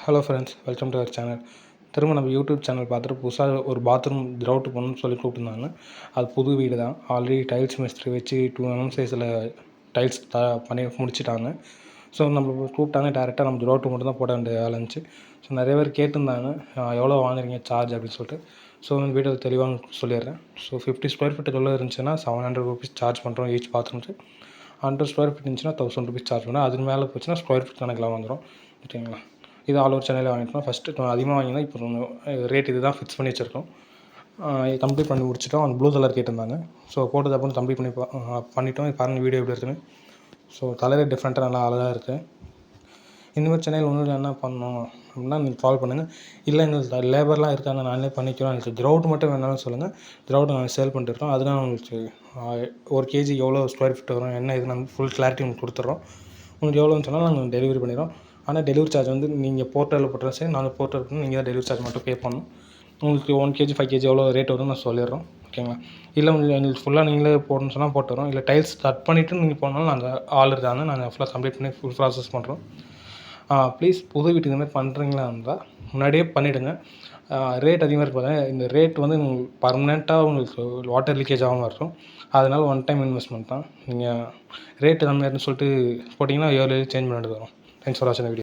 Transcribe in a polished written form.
Hello friends, welcome to our channel. திரும்ப நம்ம YouTube channel பார்த்துட்டு புதுசாக ஒரு பாத்ரூம் கிரவுட் பண்ணணும்னு சொல்லி கூப்பிட்டுருந்தாங்க. அது புது வீடு தான். ஆல்ரெடி டைல்ஸ் மிஸ்திரி வச்சு 2 mm சைஸில் டைல்ஸ் பண்ணி முடிச்சுட்டாங்க. ஸோ நம்ம கூப்பிட்டாங்க, டேரெக்டாக நம்ம கிரவுட்டு மட்டும் தான் போட வேண்டிய வேலை இருந்துச்சு. ஸோ நிறைய பேர் கேட்டிருந்தாங்க, எவ்வளோ வாங்குறீங்க சார்ஜ் அப்படின்னு சொல்லிட்டு. ஸோ இந்த வீடியோ தெளிவாக சொல்லிடுறேன். ஸோ 50 ஸ்கொயர் ஃபீட்டுக்குள்ளே இருந்துச்சுன்னா 700 ரூபீஸ் சார்ஜ் பண்ணுறோம் ஈச் பாத்ரூம்க்கு. 100 ஸ்கொயர் ஃபீட் இருந்துச்சுன்னா 1000 ரூபீஸ் சார்ஜ் பண்ணுறோம். அதுக்கு மேலே போச்சுன்னா ஸ்கொயர் ஃபீட் கணக்கில் வந்துடும். ஓகேங்களா? இது ஆல் ஓவர் சென்னையில் வாங்கிட்டோம். ஃபஸ்ட்டு அதிகமாக வாங்கினா இப்போ ரேட் இது தான் ஃபிக்ஸ் பண்ணி வச்சுருக்கோம். கம்ப்ளீட் பண்ணி முடிச்சிட்டோம். அந்த ப்ளூ கலர் கேட்டிருந்தாங்க. ஸோ போட்டது அப்புறம் கம்ப்ளீட் பண்ணிட்டோம். பாருங்கள் வீடியோ எப்படி இருக்குன்னு. ஸோ கலரே டிஃப்ரெண்ட்டாக நல்லா அழகாக இருக்குது. இந்தமாதிரி சென்னையில் ஒன்றும் என்ன பண்ணணும் அப்படின்னா நீங்கள் கால் பண்ணுங்கள். இல்லை எங்களுக்கு லேபர்லாம் இருக்காங்க, நாங்களே பண்ணிக்கிறோம், எனக்கு கிரவுட் மட்டும் வேணாலும் சொல்லுங்கள். கிரவுட் நாங்கள் சேல் பண்ணிட்டுருக்கோம். அதுதான் உங்களுக்கு 1 kg எவ்வளோ ஸ்கொயர் ஃபீட் வரும், என்ன இது நாங்கள் ஃபுல் கிளாரிட்டி உங்களுக்கு கொடுத்துட்றோம். உங்களுக்கு எவ்வளோன்னு சொன்னால் நாங்கள் டெலிவரி பண்ணிடுறோம். ஆனால் டெலிவரி சார்ஜ் வந்து நீங்கள் போர்ட்டலில் போட்டாலும் சரி, நாங்கள் போர்ட்டல் பண்ணி நீங்கள் தான் டெலிவரி சார்ஜ் மட்டும் பே பண்ணணும். உங்களுக்கு 1 kg 5 kg எவ்வளோ ரேட் வரும்னு நான் சொல்லிடுறோம். ஓகேங்களா? இல்லை உங்களுக்கு எங்களுக்கு ஃபுல்லாக நீங்களே போடணும்னு சொன்னால் போட்டு வரோம். இல்லை டைல்ஸ் கட் பண்ணிவிட்டு நீங்கள் போனாலும் நாங்கள் ஆள் இருக்காங்க, நாங்கள் ஃபுல்லாக கம்ப்ளீட் பண்ணி ஃபுல் ப்ராசஸ் பண்ணுறோம். ப்ளீஸ் புது வீட்டுக்கு இந்த மாதிரி பண்ணுறீங்களா இருந்தால் முன்னாடியே பண்ணிவிடுங்க. ரேட் அதிகமாக இருப்பாங்க. இந்த ரேட் வந்து பர்மனெண்ட்டாக உங்களுக்கு வாட்டர் லீக்கேஜ் ஆகாமல் இருக்கும். அதனால் ஒன் டைம் இன்வெஸ்ட்மெண்ட் தான். நீங்கள் ரேட்டு கம்மியாக இருக்குன்னு சொல்லிட்டு போட்டிங்கன்னா இயர்லி சேஞ்ச் பண்ணிட்டு வரும். தேங்க்ஸ் ஃபார் வாட்சிங் வீடியோ.